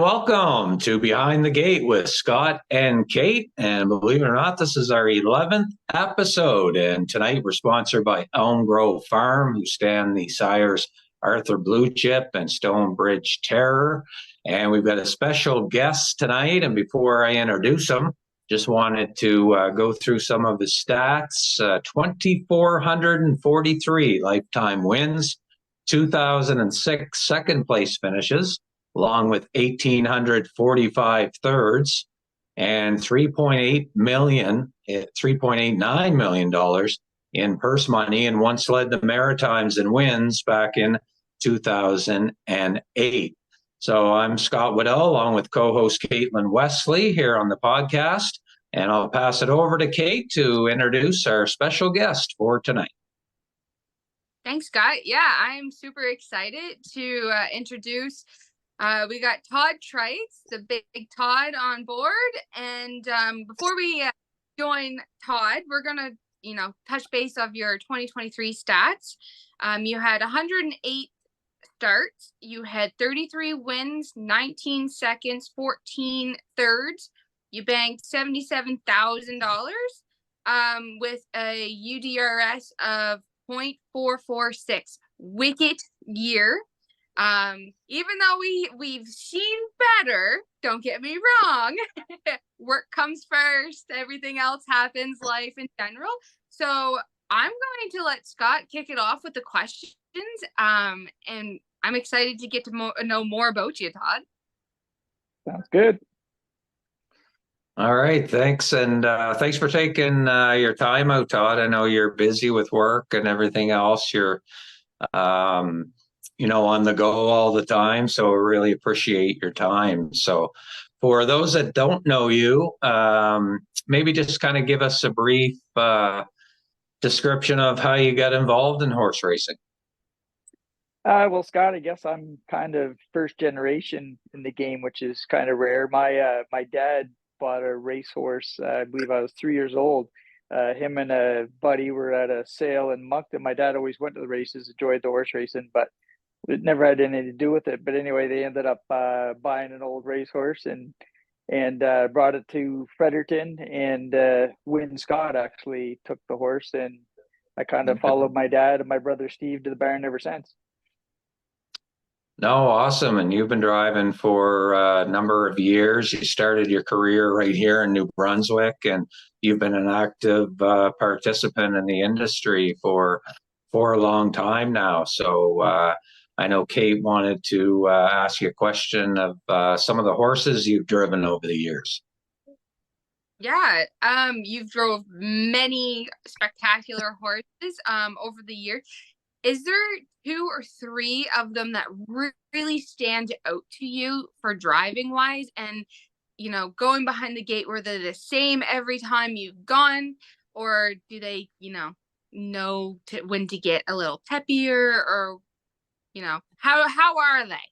welcome to Behind the Gate with Scott and Kate. And believe it or not, this is our 11th episode. And tonight we're sponsored by Elm Grove Farm, who stand the sires Arthur Blue Chip and Stonebridge Terror. And we've got a special guest tonight. And before I introduce him, just wanted to go through some of the stats. 2,443 lifetime wins, 2006 second place finishes, along with 1,845 thirds and $3.89 million in purse money, and once led the Maritimes in wins back in 2008. So I'm Scott Waddell, along with co-host Caitlin Wesley here on the podcast, and I'll pass it over to Kate to introduce our special guest for tonight. Thanks, Scott. Yeah, I'm super excited to introduce we got Todd Trites, the big Todd, on board. And before we join Todd, we're going to, touch base of your 2023 stats. You had 108 starts. You had 33 wins, 19 seconds, 14 thirds. You banked $77,000 with a UDRS of 0.446. Wicked year. Even though we've seen better, don't get me wrong, work comes first, everything else happens, life in general. So I'm going to let Scott kick it off with the questions, and I'm excited to get to know more about you, Todd. Sounds good. All right, thanks. And thanks for taking your time out, Todd. I know you're busy with work and everything else. You're on the go all the time. So I really appreciate your time. So for those that don't know you, maybe just kind of give us a brief description of how you got involved in horse racing. Well, Scott, I guess I'm kind of first generation in the game, which is kind of rare. My dad bought a racehorse. I believe I was 3 years old. Him and a buddy were at a sale in Moncton. My dad always went to the races, enjoyed the horse racing, but it never had anything to do with it. But anyway, they ended up buying an old racehorse and brought it to Fredericton, and Wynn Scott actually took the horse, and I kind of followed my dad and my brother Steve to the barn ever since. No, awesome. And you've been driving for a number of years. You started your career right here in New Brunswick, and you've been an active participant in the industry for a long time now. So I know Kate wanted to ask you a question of some of the horses you've driven over the years. Yeah, you've drove many spectacular horses over the years. Is there 2 or 3 of them that really stand out to you for driving wise? And, going behind the gate, were they the same every time you've gone? Or do they, know when to get a little peppier? Or, how are they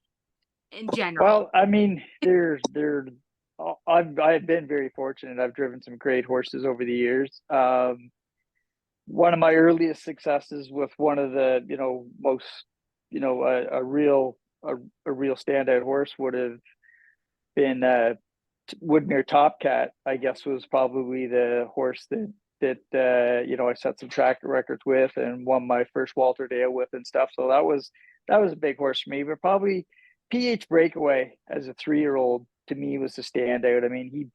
in general? Well, I mean, I've been very fortunate. I've driven some great horses over the years. One of my earliest successes with one of the, most, a real standout horse would have been Woodmere Topcat, I guess, was probably the horse that I set some track records with and won my first Walter Dale with and stuff. So that was a big horse for me. But probably PH Breakaway as a 3-year-old to me was the standout. I mean, he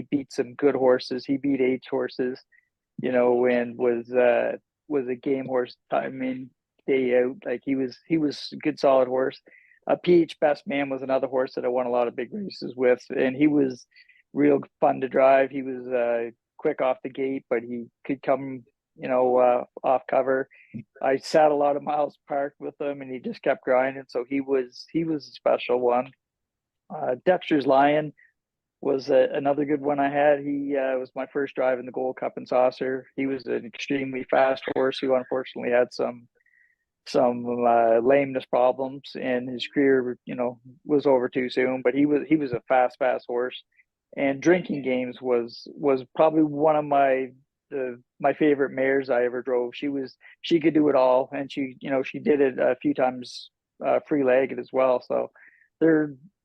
beat some good horses. He beat H horses, and was a game horse time in, day out. Like he was a good solid horse. PH Best Man was another horse that I won a lot of big races with, and he was real fun to drive. He was quick off the gate, but he could come, off cover. I sat a lot of miles parked with him, and he just kept grinding. So he was a special one. Dexter's Lion was another good one I had. He was my first drive in the Gold Cup and Saucer. He was an extremely fast horse who unfortunately had some lameness problems, and his career, was over too soon. But he was a fast horse. And Drinking Games was probably one of my favorite mares I ever drove. She could do it all, and she did it a few times free-legged as well. So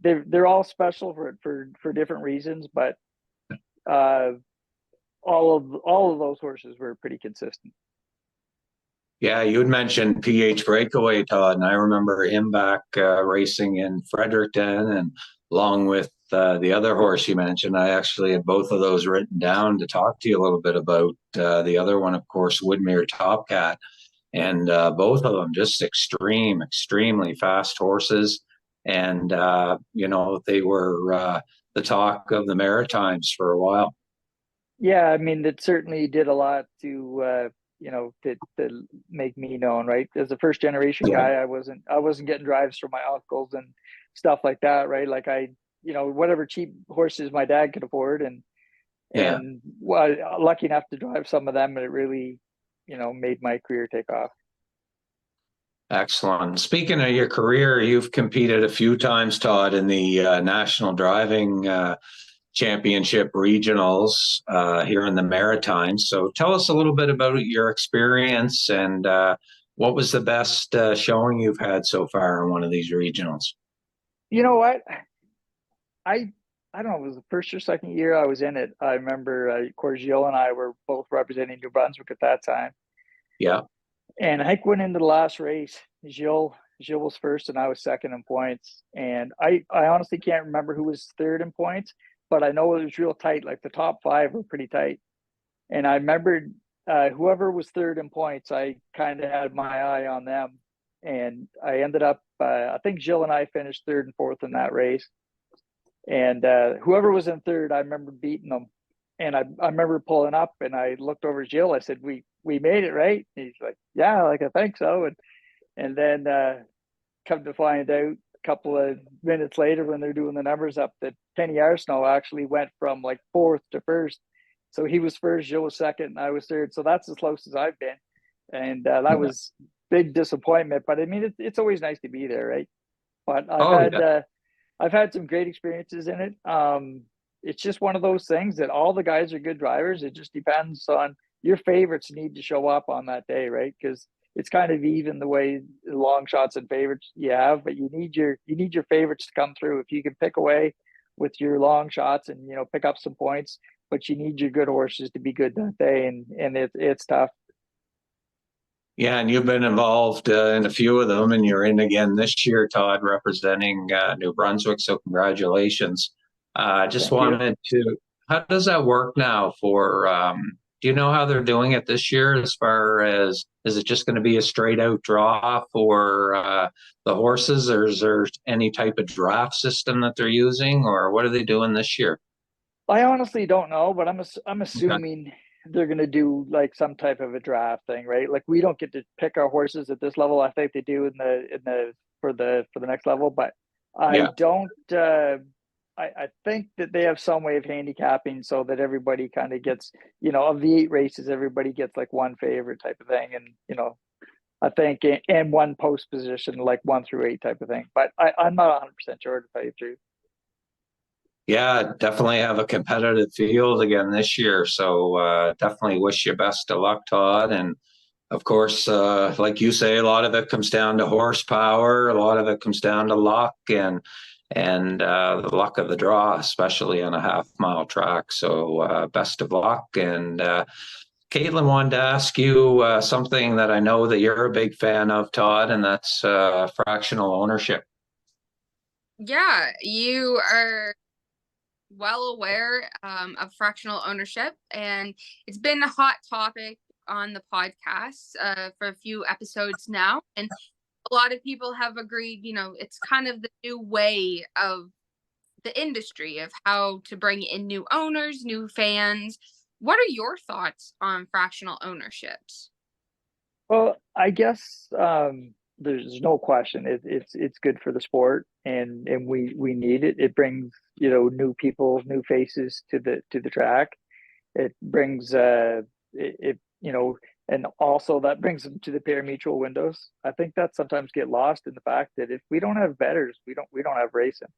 they're all special for different reasons, but uh, all of those horses were pretty consistent. Yeah, you had mentioned PH Breakaway, Todd, and I remember him back racing in Fredericton, and along with the other horse you mentioned, I actually had both of those written down to talk to you a little bit about. The other one, of course, Woodmere Topcat, and both of them just extremely fast horses, and they were the talk of the Maritimes for a while. Yeah, I mean, it certainly did a lot to to make me known, right? As a first generation guy, I wasn't getting drives from my uncles and stuff like that, right? Like whatever cheap horses my dad could afford, and well, lucky enough to drive some of them, and it really, made my career take off. Excellent. Speaking of your career, you've competed a few times, Todd, in the National Driving Championship regionals here in the Maritimes. So tell us a little bit about your experience, and what was the best showing you've had so far in one of these regionals? You know what? I don't know, it was the first or second year I was in it. I remember, of course, Gilles and I were both representing New Brunswick at that time. Yeah. And I think went into the last race, Gilles was first and I was second in points. And I honestly can't remember who was third in points, but I know it was real tight. Like the top five were pretty tight. And I remembered whoever was third in points, I kind of had my eye on them. And I ended up, I think Gilles and I finished third and fourth in that race. And whoever was in third, I remember beating them. And I remember pulling up and I looked over at Gilles. I said, we made it, right? And he's like, yeah, like I think so. And then come to find out a couple of minutes later when they're doing the numbers up that Kenny Arsenault actually went from like fourth to first. So he was first, Gilles was second, and I was third. So that's as close as I've been. And that was big disappointment. But I mean, it's always nice to be there, right? But I've had some great experiences in it. It's just one of those things that all the guys are good drivers. It just depends on your favorites need to show up on that day, right? Because it's kind of even the way long shots and favorites you have, but you need your favorites to come through. If you can pick away with your long shots and pick up some points, but you need your good horses to be good that day, and it's tough. Yeah, and you've been involved in a few of them, and you're in again this year, Todd, representing New Brunswick. So congratulations. Just wanted to, how does that work now for, do you know how they're doing it this year as far as, is it just going to be a straight out draw for the horses, or is there any type of draft system that they're using, or what are they doing this year? I honestly don't know, but I'm assuming they're going to do like some type of a draft thing, right? Like we don't get to pick our horses at this level. I think they do in the for the next level, but I don't. I think that they have some way of handicapping so that everybody kind of gets, of the 8 races, everybody gets like one favorite type of thing, and I think and one post position, like 1 through 8 type of thing. But I'm not 100% sure, to tell you the truth. Yeah, definitely have a competitive field again this year. So definitely wish you best of luck, Todd. And of course, like you say, a lot of it comes down to horsepower. A lot of it comes down to luck and the luck of the draw, especially on a half-mile track. So best of luck. And Caitlin wanted to ask you something that I know that you're a big fan of, Todd, and that's fractional ownership. Yeah, you are well aware of fractional ownership, and it's been a hot topic on the podcast for a few episodes now, and a lot of people have agreed, it's kind of the new way of the industry of how to bring in new owners, new fans. What are your thoughts on fractional ownerships? Well, I guess there's no question it's good for the sport, and we need it. It brings new people, new faces to the track. It brings and also that brings them to the pari-mutuel windows. I think that sometimes get lost in the fact that if we don't have betters, we don't have racing,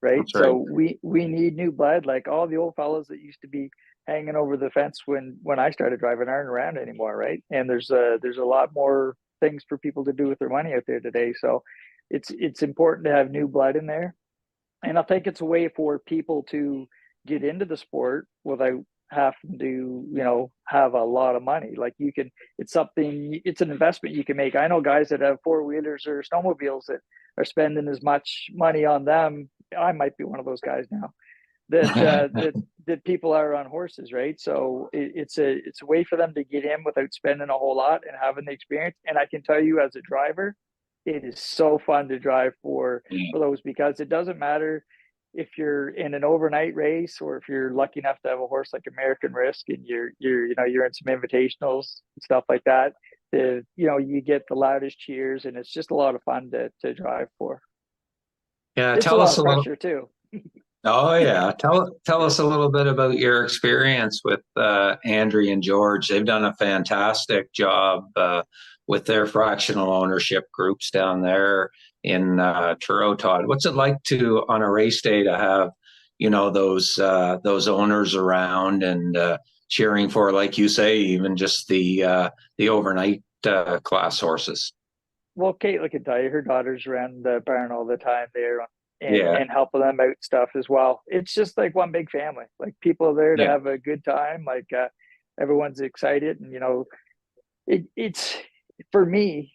right? That's right. So we need new blood. Like all the old fellas that used to be hanging over the fence when I started driving aren't around anymore, right? And there's a lot more things for people to do with their money out there today. So it's important to have new blood in there. And I think it's a way for people to get into the sport without having to, have a lot of money. Like it's an investment you can make. I know guys that have four-wheelers or snowmobiles that are spending as much money on them. I might be one of those guys now that people are on horses, right? So it's a way for them to get in without spending a whole lot and having the experience. And I can tell you, as a driver, it is so fun to drive for those, because it doesn't matter if you're in an overnight race or if you're lucky enough to have a horse like American Risk and you're in some invitationals and stuff like that. You get the loudest cheers, and it's just a lot of fun to drive for. Yeah, it's tell a lot us of a little. pressure too. Oh yeah, tell us a little bit about your experience with Andrea and George. They've done a fantastic job with their fractional ownership groups down there in Truro. Todd, what's it like to on a race day to have those owners around and cheering for, like you say, even just the overnight class horses? Well, Caitlin can tell you, her daughter's around the barn all the time there Yeah, and helping them out stuff as well. It's just like one big family. Like, people are there to yeah, have a good time. Like, everyone's excited, and it's for me.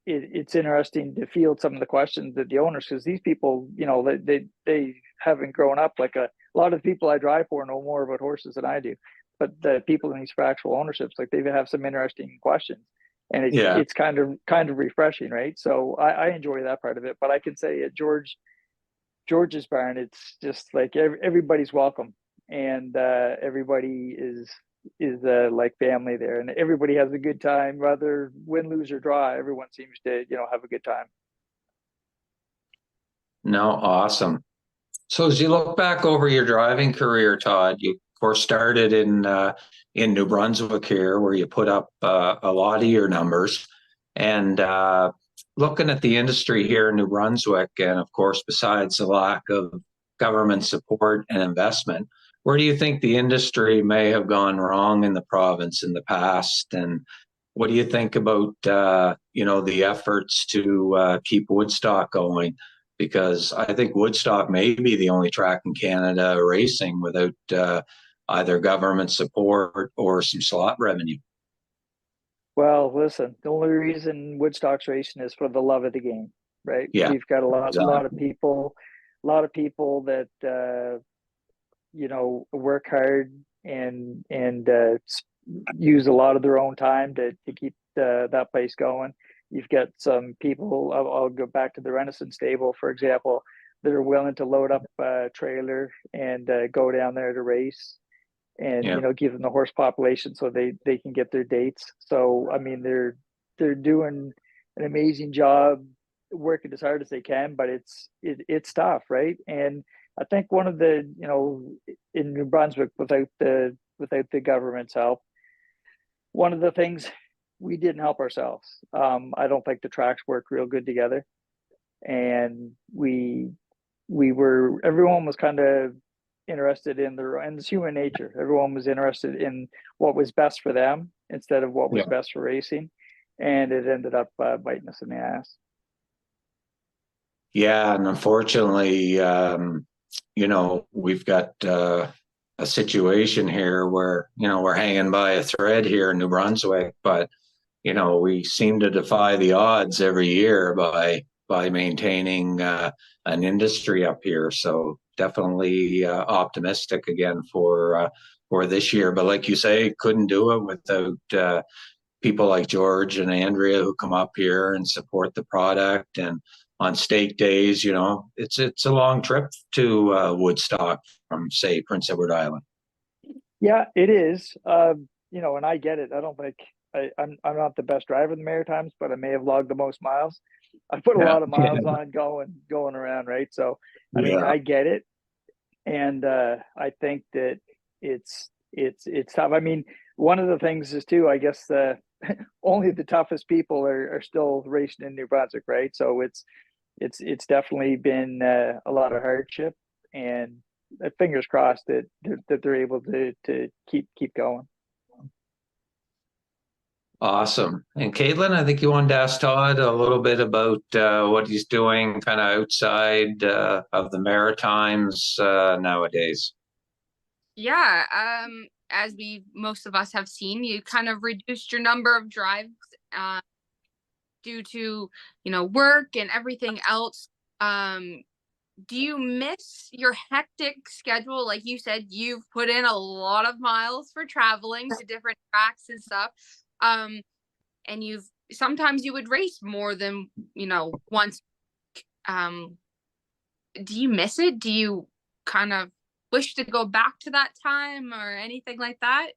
It's interesting to field some of the questions that the owners, because these people, they haven't grown up. Like, a lot of the people I drive for know more about horses than I do, but the people in these fractional ownerships, like, they have some interesting questions, and yeah. it's kind of refreshing, right? So I enjoy that part of it. But I can say at George's barn, it's just like everybody's welcome, and everybody is like family there, and everybody has a good time, whether win, lose, or draw. Everyone seems to have a good time. No, awesome. So as you look back over your driving career, Todd, you of course started in New Brunswick here, where you put up a lot of your numbers, and looking at the industry here in New Brunswick, and of course, besides the lack of government support and investment, where do you think the industry may have gone wrong in the province in the past, and what do you think about the efforts to keep Woodstock going? Because I think Woodstock may be the only track in Canada racing without either government support or some slot revenue. Well, listen, the only reason Woodstock's racing is for the love of the game, right? Yeah, We've got a lot of exactly. people, that work hard and use a lot of their own time to keep that place going. You've got some people. I'll go back to the Renaissance Stable, for example, that are willing to load up a trailer and go down there to race, and Yeah, give them the horse population so they can get their dates. So I mean, they're doing an amazing job, working as hard as they can, but it's tough, right? And I think one of the in New Brunswick, without the government's help, one of the things, we didn't help ourselves. I don't think the tracks work real good together, and everyone was kind of interested in and it's human nature. Everyone was interested in what was best for them instead of what was yeah, best for racing, and it ended up biting us in the ass. yeah. And unfortunately, we've got a situation here where we're hanging by a thread here in New Brunswick, but we seem to defy the odds every year by maintaining an industry up here. So definitely optimistic again for this year. But like you say, couldn't do it without people like George and Andrea who come up here and support the product. And on stake days, it's a long trip to Woodstock from, say, Prince Edward Island. Yeah, it is. And I get it. I don't think I'm not the best driver in the Maritimes, but I may have logged the most miles. I put a Yeah, lot of miles on going around, right? So I mean, yeah, I get it, and I think that it's tough. I mean, one of the things is too, I guess, only the toughest people are still racing in New Brunswick, right? So it's definitely been a lot of hardship, and fingers crossed that they're able to keep going. Awesome. And Caitlin, I think you wanted to ask Todd a little bit about what he's doing kind of outside of the Maritimes nowadays. Yeah, as we most of us have seen, you kind of reduced your number of drives uh, due to, work and everything else. Um, do you miss your hectic schedule? Like you said, you've put in a lot of miles for traveling to different tracks and stuff. Um, and you've sometimes you would race more than, once. Um, do you miss it? Do you kind of wish to go back to that time or anything like that?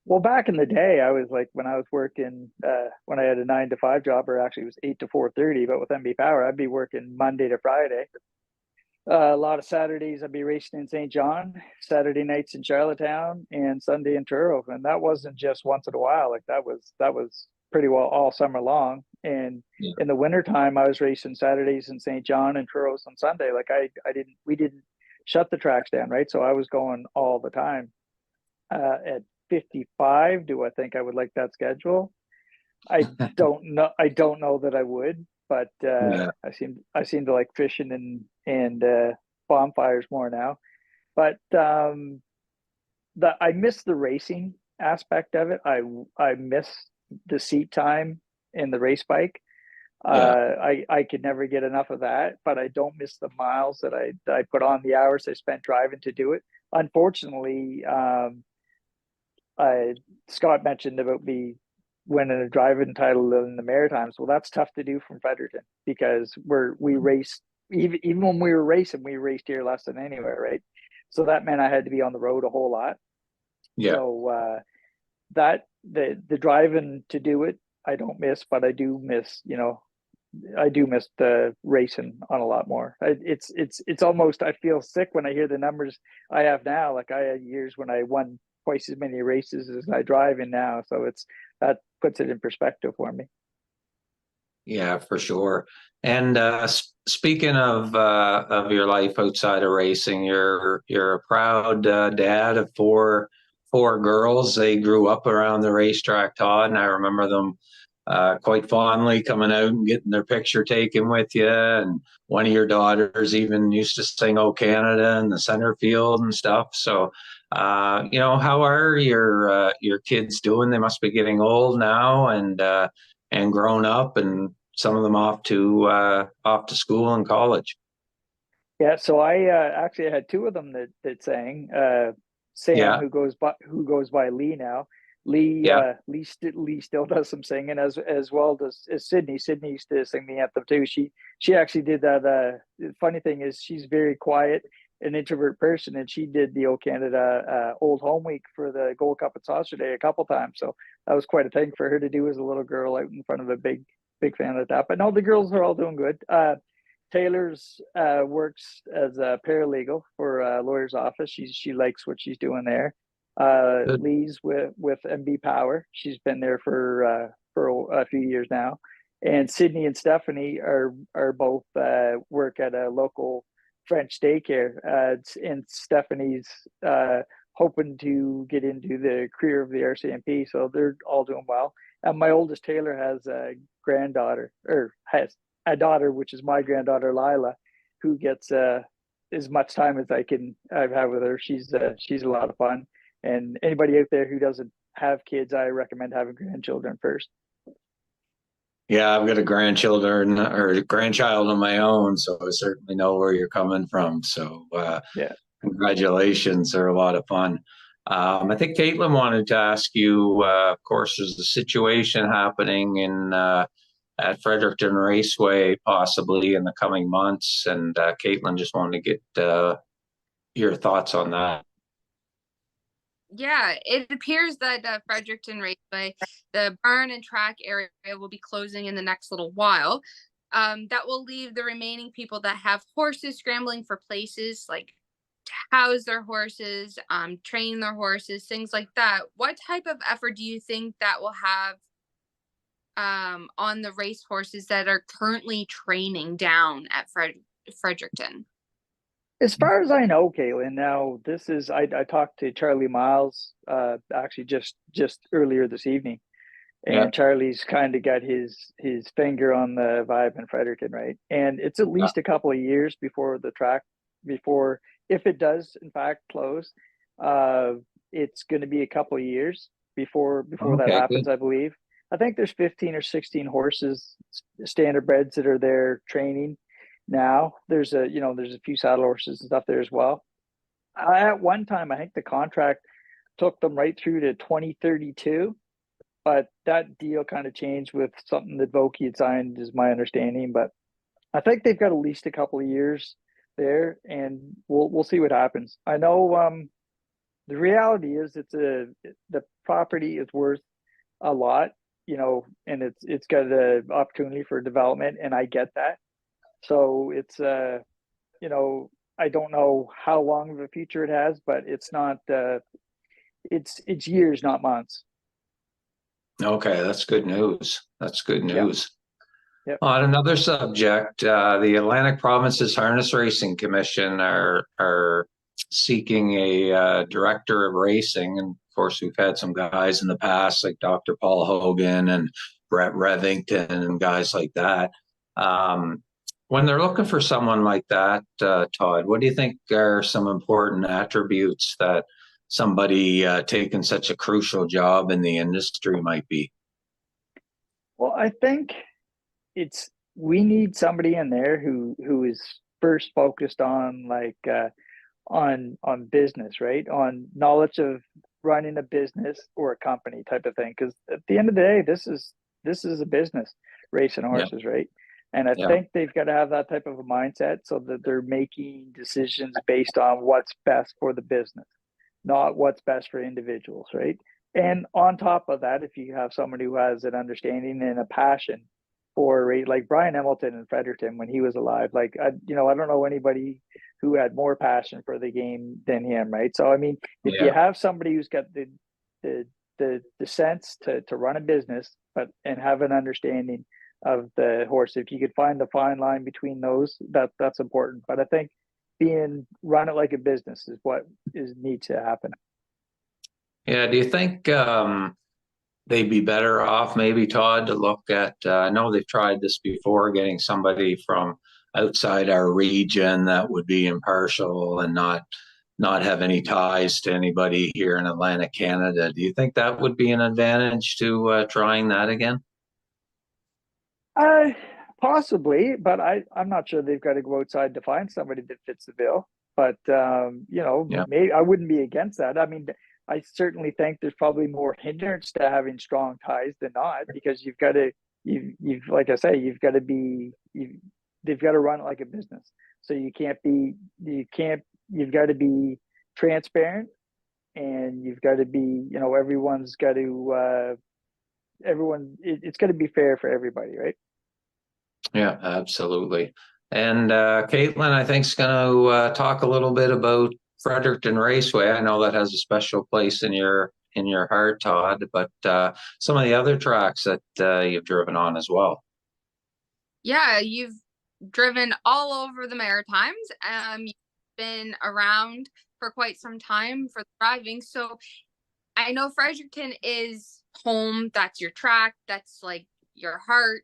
Well, back in the day, I was like when I was working when I had a 9 to 5 job, or actually it was 8 to 4:30. But with MB Power, I'd be working Monday to Friday. A lot of Saturdays I'd be racing in St. John, Saturday nights in Charlottetown, and Sunday in Truro. And that wasn't just once in a while. Like that was pretty well all summer long. And Yeah. in the wintertime, I was racing Saturdays in St. John and Truro on Sunday. Like I didn't we didn't shut the tracks down, right? So I was going all the time. At 55, do I think I would like that schedule? I don't know. I don't know that I would, but Yeah. I seem to like fishing and bonfires more now. But I miss the racing aspect of it. I miss the seat time in the race bike. Yeah. I could never get enough of that, but I don't miss the miles that I put on, the hours I spent driving to do it. Unfortunately, I Scott mentioned about me winning a driving title in the Maritimes. Well, that's tough to do from Fredericton because we race even when we were racing, we raced here less than anywhere, right? So that meant I had to be on the road a whole lot. Yeah. So that the driving to do it, I don't miss, but I do miss the racing on a lot more. It's almost, I feel sick when I hear the numbers I have now. Like I had years when I won twice as many races as I drive in now. So that puts it in perspective for me. Yeah, for sure. And speaking of your life outside of racing, you're a proud dad of four girls. They grew up around the racetrack, Todd, and I remember them quite fondly coming out and getting their picture taken with you. And one of your daughters even used to sing "Oh Canada" in the center field and stuff. So, how are your kids doing? They must be getting old now and grown up, and some of them off to school and college. Yeah, so I actually had two of them that sang. Sam, Yeah, who goes by Lee now. Lee yeah, Lee still does some singing as well as Sydney. Sydney used to sing the anthem too. She actually did that. The funny thing is she's very quiet, an introvert person, and she did the O Canada Old Home Week for the Gold Cup at Saucer Day a couple times. So that was quite a thing for her to do as a little girl out in front of a big fan of that. But no, the girls are all doing good. Taylor's works as a paralegal for a lawyer's office. She likes what she's doing there. good. Lee's with MB Power. She's been there for a few years now. And Sydney and Stephanie are both work at a local French daycare. And Stephanie's hoping to get into the career of the RCMP, so they're all doing well. And my oldest Taylor has a granddaughter, or has a daughter, which is my granddaughter Lila, who gets as much time as I've had with her. She's a lot of fun. And anybody out there who doesn't have kids, I recommend having grandchildren first. Yeah, I've got a grandchildren or a grandchild of my own, so I certainly know where you're coming from. So Yeah. congratulations, they're a lot of fun. I think Caitlin wanted to ask you, of course, there's a situation happening in at Fredericton Raceway possibly in the coming months, and Caitlin just wanted to get your thoughts on that. Yeah, it appears that Fredericton Raceway, the barn and track area, will be closing in the next little while. That will leave the remaining people that have horses scrambling for places, like to house their horses, train their horses, things like that. What type of effort do you think that will have on the race horses that are currently training down at Fredericton? As far as I know, Caitlin, now this is I talked to Charlie Miles actually just earlier this evening, Yeah. and Charlie's kind of got his finger on the vibe in Fredericton, right? And it's at Yeah. least a couple of years before the track, before, if it does in fact close, uh, it's going to be a couple of years before that Okay, happens, good. I believe. I think there's 15 or 16 horses, standard breds, that are there training now. There's a few saddle horses and stuff there as well. At one time, I think the contract took them right through to 2032, but that deal kind of changed with something that Vokey had signed, is my understanding. But I think they've got at least a couple of years there, and we'll see what happens. I know the reality is the property is worth a lot, and it's got an opportunity for development, and I get that. So it's you know, I don't know how long of a future it has, but it's not it's years, not months. Okay, that's good news. That's good Yeah. news. Yep. On another subject, the Atlantic Provinces Harness Racing Commission are seeking a director of racing, and of course, we've had some guys in the past like Dr. Paul Hogan and Brett Revington and guys like that. When they're looking for someone like that, Todd, what do you think are some important attributes that somebody taking such a crucial job in the industry might be? Well, I think we need somebody in there who is first focused on on business, right? On knowledge of running a business or a company type of thing. Because at the end of the day, this is a business, racing Yeah, horses, right? And I yeah, think they've got to have that type of a mindset so that they're making decisions based on what's best for the business, not what's best for individuals, right? And on top of that, if you have someone who has an understanding and a passion for, like Brian Hamilton in Fredericton when he was alive, like I don't know anybody who had more passion for the game than him, right? So I mean, if you yeah. have somebody who's got the the sense to run a business, but and have an understanding of the horse, if you could find the fine line between those, that's important. But I think being run it like a business is what is needs to happen. Yeah, do you think they'd be better off, maybe, Todd, to look at? I know they've tried this before, getting somebody from outside our region that would be impartial and not have any ties to anybody here in Atlantic Canada. Do you think that would be an advantage to trying that again? Uh, Possibly, but I'm not sure they've got to go outside to find somebody that fits the bill. But Yeah, maybe I wouldn't be against that. I mean, I certainly think there's probably more hindrance to having strong ties than not, because you've got to you've like I say, they've got to run it like a business. So you've got to be transparent, and you've got to be, everyone's got to it's got to be fair for everybody, right? yeah, absolutely. And Caitlin, I think, is going to talk a little bit about Fredericton Raceway. I know that has a special place in your heart, Todd, but some of the other tracks that you've driven on as well. Yeah, you've driven all over the Maritimes. You've been around for quite some time for driving. So I know Fredericton is home. That's your track. That's like your heart.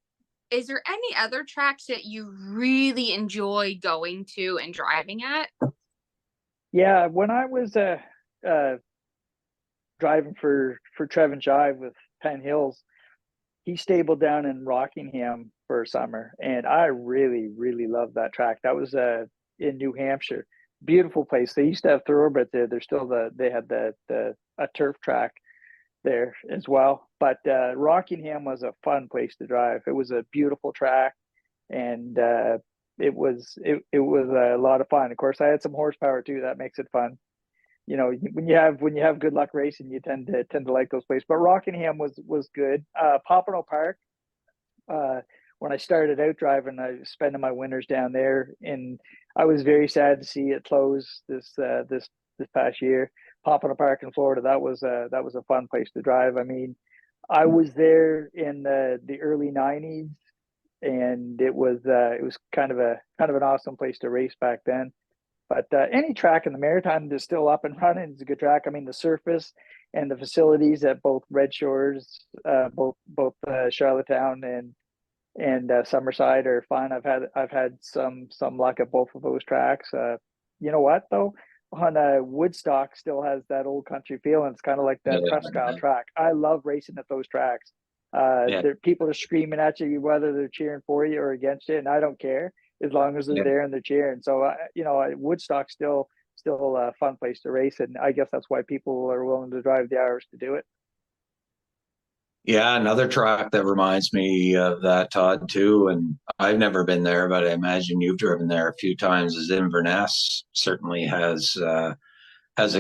Is there any other tracks that you really enjoy going to and driving at? Yeah, when I was uh, driving for Trevin Jive with Penn Hills, he stabled down in Rockingham for a summer, and I really really loved that track. That was in New Hampshire, beautiful place. They used to have thoroughbreds there. They're still they had the a turf track there as well. But Rockingham was a fun place to drive. It was a beautiful track, and it was a lot of fun. Of course, I had some horsepower too. That makes it fun. When you have good luck racing, you tend to like those places. But Rockingham was good. Pompano Park. Uh, when I started out driving, I was spending my winters down there, and I was very sad to see it close this past year. Pompano Park in Florida. That was a fun place to drive. I mean, I was there in the early '90s, and it was kind of an awesome place to race back then. But any track in the Maritime that's still up and running is a good track. I mean, the surface and the facilities at both Red Shores, Charlottetown and Summerside are fun. I've had some luck at both of those tracks. You know what though? On Woodstock still has that old country feel, and it's kind of like that Presque Isle track. I love racing at those tracks. People are screaming at you whether they're cheering for you or against you, and I don't care as long as they're there and they're cheering. So Woodstock's still a fun place to race, and I guess that's why people are willing to drive the hours to do it. Yeah, another track that reminds me of that, Todd, too, and I've never been there, but I imagine you've driven there a few times, is Inverness. Certainly has a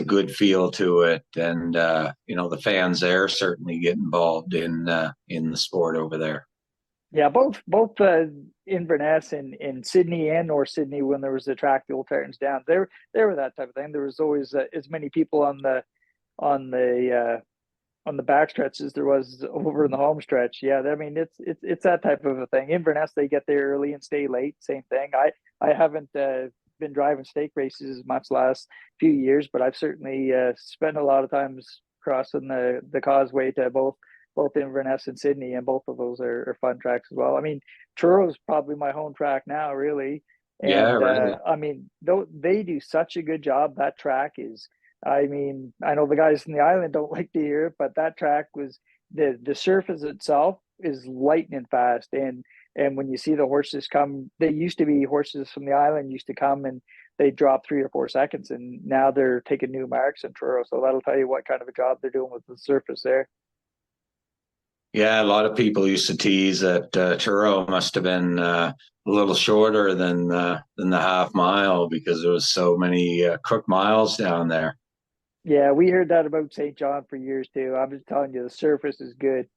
good feel to it, and the fans there certainly get involved in the sport over there. Yeah, both Inverness and Sydney and North Sydney, when there was the track, the Old Tartans Downs, they were that type of thing. There was always as many people on the back stretch as there was over in the home stretch. Yeah, I mean it's that type of a thing. Inverness, they get there early and stay late. Same thing. I haven't been driving stake races as much last few years, but I've certainly spent a lot of times crossing the causeway to both Inverness and Sydney, and both of those are fun tracks as well. I mean, Truro is probably my home track now, really. And yeah, really. I mean, they do such a good job. That track is, I mean, I know the guys in the island don't like to hear it, but that track was the surface itself is lightning fast. And when you see the horses come, they used to be horses from the island used to come and they drop 3 or 4 seconds, and now they're taking new marks in Truro. So that'll tell you what kind of a job they're doing with the surface there. Yeah, a lot of people used to tease that Truro must have been a little shorter than the half mile because there was so many crook miles down there. Yeah, we heard that about St. John for years too. I'm just telling you, the surface is good.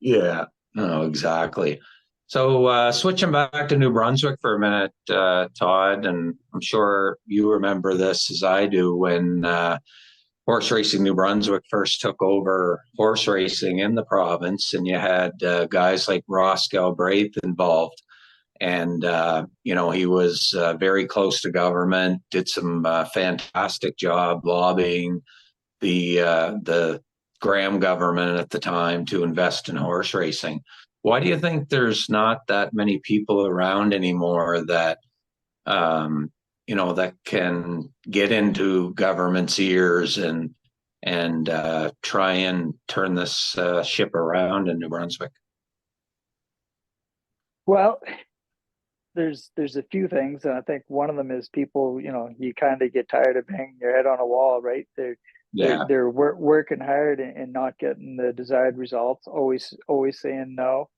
Yeah, no, exactly. So switching back to New Brunswick for a minute, Todd, and I'm sure you remember this as I do when Horse Racing New Brunswick first took over horse racing in the province, and you had guys like Ross Galbraith involved. And, he was very close to government, did some fantastic job lobbying the Graham government at the time to invest in horse racing. Why do you think there's not that many people around anymore that that can get into government's ears and try and turn this ship around in New Brunswick? Well, there's a few things, and I think one of them is people. You kind of get tired of banging your head on a wall, right? They're working hard and not getting the desired results. Always saying no.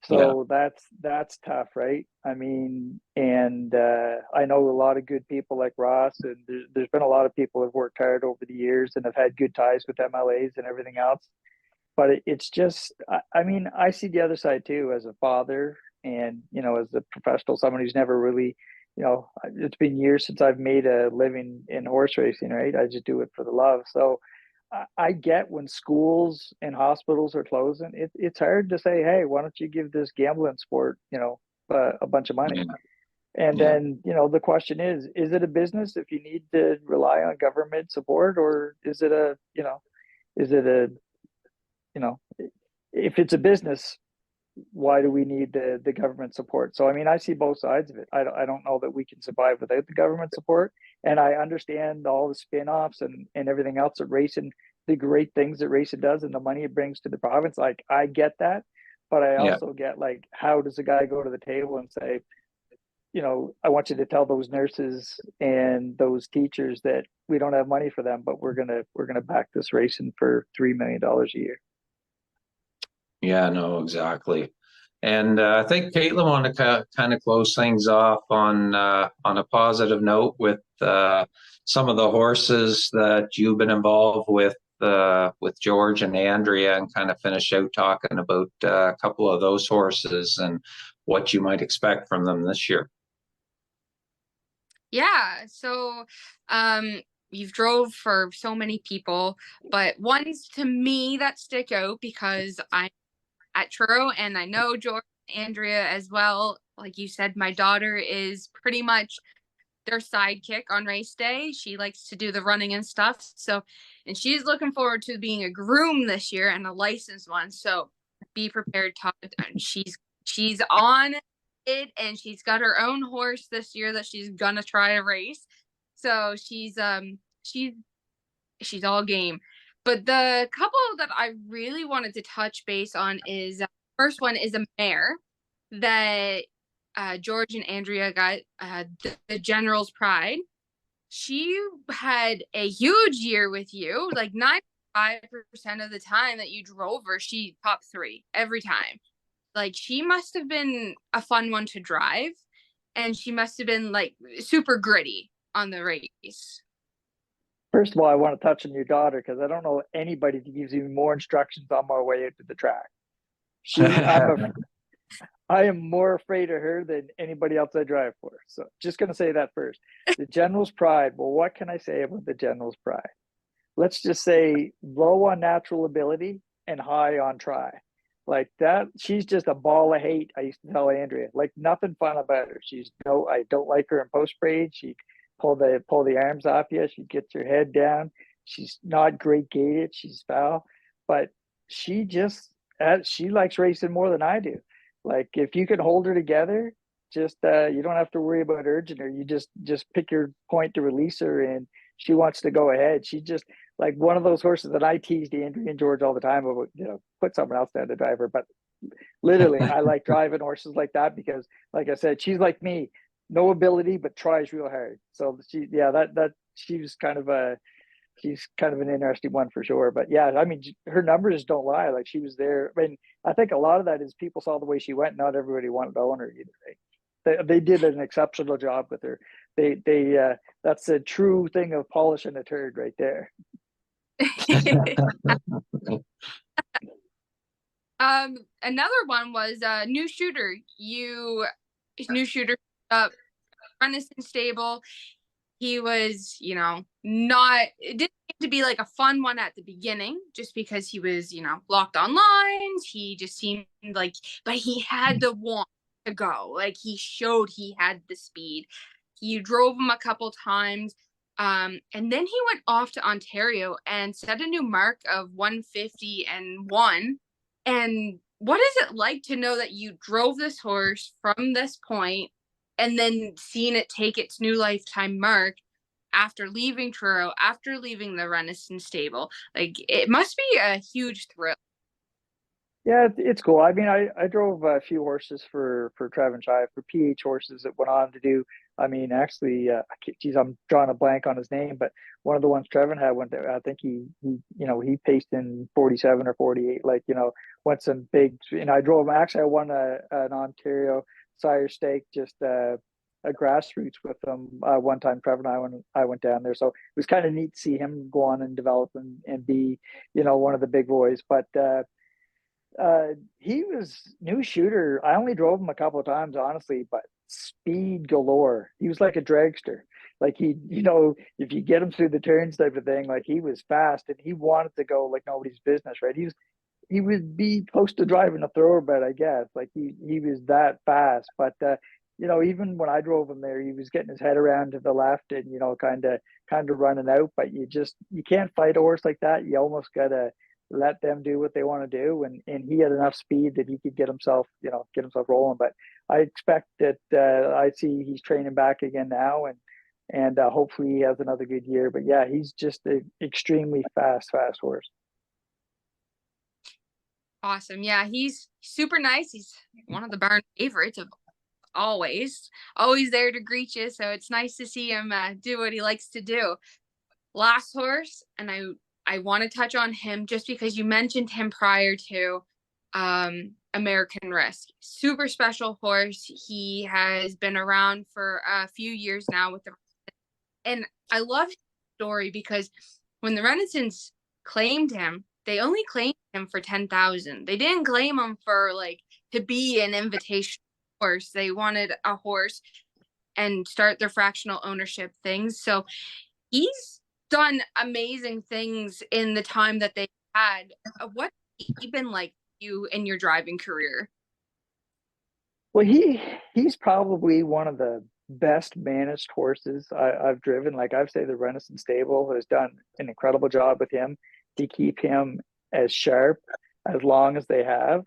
So that's tough, right? I mean, and I know a lot of good people like Ross, and there's been a lot of people who've worked hard over the years and have had good ties with MLAs and everything else. But it's just, I mean, I see the other side too as a father and, as a professional, someone who's never really, it's been years since I've made a living in horse racing, right? I just do it for the love. So I get when schools and hospitals are closing, it's hard to say, hey, why don't you give this gambling sport, a bunch of money? And then, the question is it a business if you need to rely on government support, or is it if it's a business, why do we need the government support? So, I mean, I see both sides of it. I don't know that we can survive without the government support. And I understand all the spin-offs and everything else that racing, the great things that racing does and the money it brings to the province. Like, I get that. But I also get, like, how does a guy go to the table and say, I want you to tell those nurses and those teachers that we don't have money for them, but we're gonna back this racing for $3 million a year. Yeah, no, exactly. And I think Caitlin wanted to kind of close things off on a positive note with some of the horses that you've been involved with George and Andrea, and kind of finish out talking about a couple of those horses and what you might expect from them this year. Yeah, so you've drove for so many people, but ones to me that stick out because I'm at Truro and I know George and Andrea as well. Like you said, my daughter is pretty much their sidekick on race day. She likes to do the running and stuff. So, and she's looking forward to being a groom this year and a licensed one. So be prepared, Todd. She's on it, and she's got her own horse this year that she's gonna try to race. So she's all game. But the couple that I really wanted to touch base on is first one is a mare that George and Andrea got, the General's Pride. She had a huge year with you, like 95% of the time that you drove her, she top 3 every time. Like, she must have been a fun one to drive, and she must have been like super gritty on the race. First of all, I want to touch on your daughter because I don't know anybody that gives you more instructions on my way out to the track. I am more afraid of her than anybody else I drive for. So just going to say that first. The General's Pride. Well, what can I say about the General's Pride? Let's just say low on natural ability and high on try. Like that, she's just a ball of hate. I used to tell Andrea, like, nothing fun about her. I don't like her in post parade. She pull the arms off you. She gets her head down. She's not great gated. She's foul, but she likes racing more than I do. Like, if you can hold her together, just you don't have to worry about urging her. You just pick your point to release her, and she wants to go ahead. She just like one of those horses that I teased Andrea and George all the time about, put someone else down to drive her. But literally, I like driving horses like that because, like I said, she's like me, no ability, but tries real hard. So she's kind of an interesting one for sure. But yeah, I mean, her numbers don't lie. Like, she was there. I mean, I think a lot of that is people saw the way she went. Not everybody wanted to own her either. Right? They did an exceptional job with her. That's a true thing of polishing a turd right there. Another one was new shooter. New shooter up Renaissance stable. He was, it didn't seem to be like a fun one at the beginning, just because he was, locked on lines. He just seemed like, but he had the want to go. Like, he showed he had the speed. You drove him a couple times. And then he went off to Ontario and set a new mark of 150-1. And what is it like to know that you drove this horse from this point and then seeing it take its new lifetime mark after leaving Truro, after leaving the Renaissance stable? Like, it must be a huge thrill. Yeah, it's cool. I mean, I drove a few horses for Trev and Shai, for PH horses that went on to do. I mean, actually, I'm drawing a blank on his name, but one of the ones Trevin had went there. I think he paced in 47 or 48. Like, went some big. And I drove him. Actually, I won an Ontario Sire Stake, just a grassroots with them one time. Trevor and I went down there, so it was kind of neat to see him go on and develop and be one of the big boys. But he was new shooter. I only drove him a couple of times, honestly, but speed galore. He was like a dragster. Like, if you get him through the turns type of thing, like, he was fast and he wanted to go like nobody's business, right? He would be close to driving a thoroughbred, I guess. Like, he was that fast. But even when I drove him there, he was getting his head around to the left and kind of running out. But you can't fight a horse like that. You almost gotta let them do what they want to do, and he had enough speed that he could get himself rolling. But I expect that I see he's training back again now, and hopefully he has another good year. But yeah, he's just an extremely fast horse. Awesome. Yeah, he's super nice. He's one of the barn favorites of always there to greet you. So it's nice to see him do what he likes to do. Last horse, and I want to touch on him just because you mentioned him prior to American Risk. Super special horse. He has been around for a few years now and I love his story because when the Renaissance claimed him, they only claimed him for 10,000. They didn't claim him for like to be an invitation horse. They wanted a horse and start their fractional ownership things. So he's done amazing things in the time that they had. What's he been like you in your driving career? Well, he's probably one of the best managed horses I've driven. Like I've say the Renison stable has done an incredible job with him to keep him as sharp as long as they have.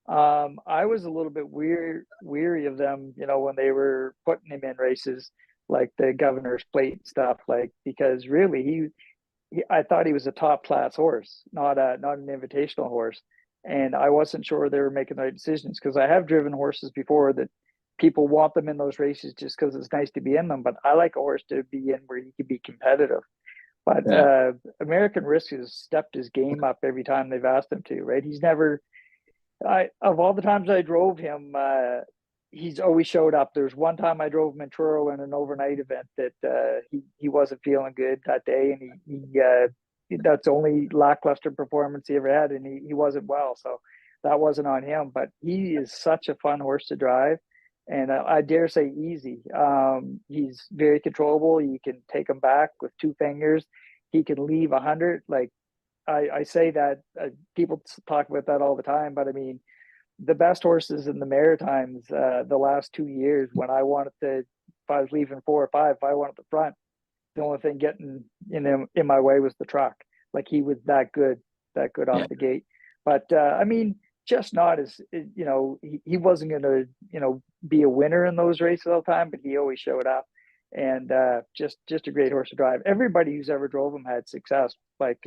I was a little bit weary of them, when they were putting him in races like the Governor's Plate stuff, like because really I thought he was a top class horse, not an invitational horse, and I wasn't sure they were making the right decisions because I have driven horses before that people want them in those races just because it's nice to be in them, but I like a horse to be in where he can be competitive. But Yeah. American Risk has stepped his game up every time they've asked him to. Right? He's never. I of all the times I drove him, he's always showed up. There's one time I drove him in Truro in an overnight event that he wasn't feeling good that day, and that's the only lackluster performance he ever had, and he wasn't well, so that wasn't on him. But he is such a fun horse to drive, and I dare say easy. He's very controllable. You can take him back with two fingers. He can leave 100. Like I say that people talk about that all the time, but I mean the best horses in the Maritimes the last 2 years when I wanted to, if I was leaving 4 or 5, if I wanted the front, the only thing getting in my way was the truck. Like he was that good Yeah. off the gate. But I mean, just not as he wasn't going to be a winner in those races all the time, but he always showed up, and just a great horse to drive. Everybody who's ever drove him had success. Like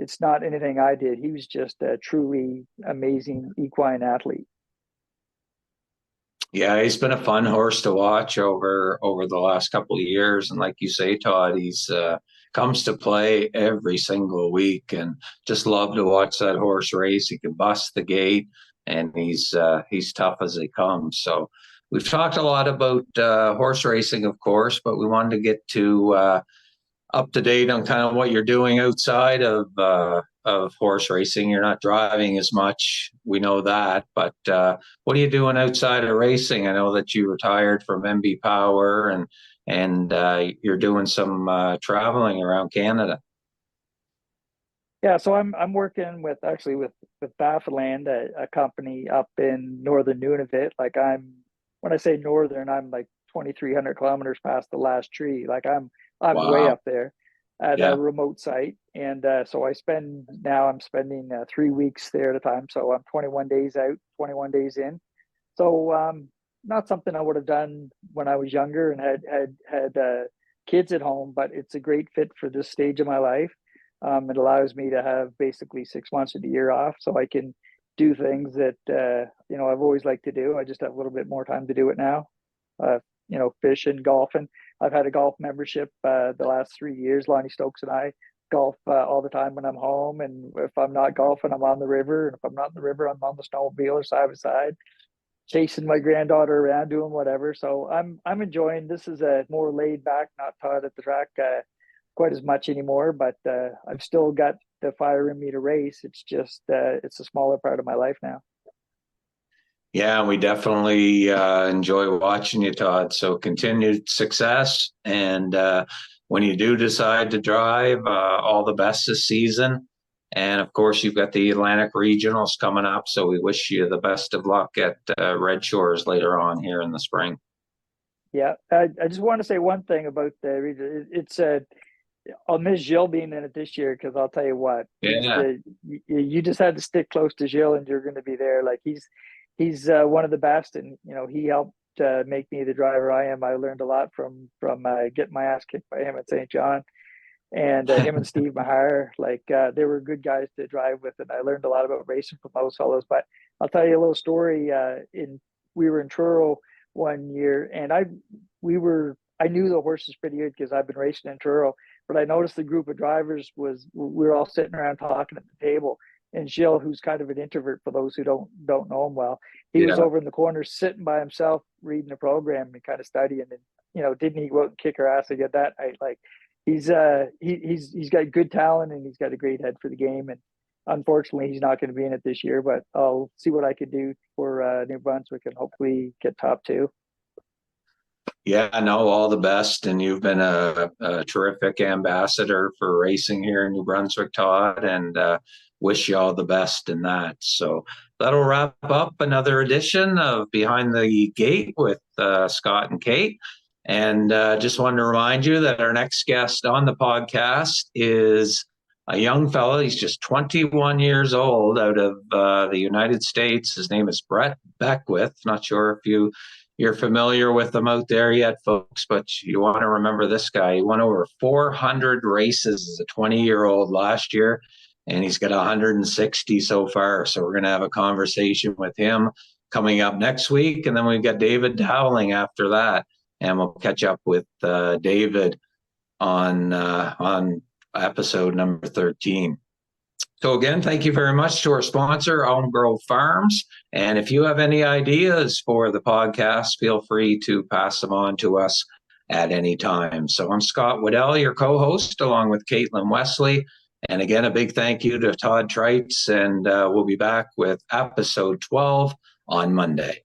it's not anything I did. He was just a truly amazing equine athlete. Yeah, he's been a fun horse to watch over the last couple of years, and like you say, Todd, he's comes to play every single week, and just love to watch that horse race. He can bust the gate, and he's tough as he comes. So we've talked a lot about horse racing, of course, but we wanted to get to up to date on kind of what you're doing outside of horse racing. You're not driving as much, we know that, but what are you doing outside of racing? I know that you retired from MB Power, and you're doing some traveling around Canada. Yeah, so I'm working with Baffinland, a company up in northern Nunavut. Like when I say northern, I'm like 2,300 kilometers past the last tree. Like I'm way Wow. up there at a Yeah. remote site, and so I'm spending 3 weeks there at a time. So I'm 21 days out, 21 days in. So not something I would have done when I was younger and had kids at home, but it's a great fit for this stage of my life. It allows me to have basically 6 months of the year off, so I can do things that I've always liked to do. I just have a little bit more time to do it now. Fishing, golfing. I've had a golf membership the last 3 years. Lonnie Stokes and I golf all the time when I'm home, and if I'm not golfing, I'm on the river, and if I'm not in the river, I'm on the snowmobile or side by side, chasing my granddaughter around, doing whatever. So I'm enjoying. This is a more laid back, not Todd at the track quite as much anymore, but I've still got the fire in me to race. It's just it's a smaller part of my life now. Yeah, we definitely enjoy watching you, Todd. So continued success. And when you do decide to drive, all the best this season. And of course, you've got the Atlantic Regionals coming up. So we wish you the best of luck at Red Shores later on here in the spring. Yeah, I just want to say one thing about the it's I'll miss Gilles being in it this year because I'll tell you what, Yeah. you just had to stick close to Gilles and you're going to be there. Like he's one of the best, and he helped make me the driver I am. I learned a lot from getting my ass kicked by him at St. John, and him and Steve Mahar. Like they were good guys to drive with, and I learned a lot about racing from those fellows. But I'll tell you a little story. We were in Truro one year, and I knew the horses pretty good because I've been racing in Truro. But I noticed the group of drivers we were all sitting around talking at the table, and Gilles, who's kind of an introvert for those who don't know him well, he was Yeah. over in the corner sitting by himself reading the program and kind of studying. And didn't he go out and kick her ass again that night? Like he's got good talent, and he's got a great head for the game. And unfortunately, he's not going to be in it this year. But I'll see what I can do for New Brunswick and hopefully get top two. Yeah, no, all the best. And you've been a terrific ambassador for racing here in New Brunswick, Todd, and wish you all the best in that. So that'll wrap up another edition of Behind the Gate with Scott and Kate. And just wanted to remind you that our next guest on the podcast is a young fellow. He's just 21 years old, out of the United States. His name is Brett Beckwith. Not sure if you're familiar with him out there yet, folks, but you want to remember this guy. He won over 400 races as a 20-year-old last year, and he's got 160 so far. So we're going to have a conversation with him coming up next week. And then we've got David Dowling after that. And we'll catch up with David on episode number 13. So again, thank you very much to our sponsor, Elm Grove Farms. And if you have any ideas for the podcast, feel free to pass them on to us at any time. So I'm Scott Waddell, your co-host, along with Caitlin Wesley. And again, a big thank you to Todd Trites, and we'll be back with episode 12 on Monday.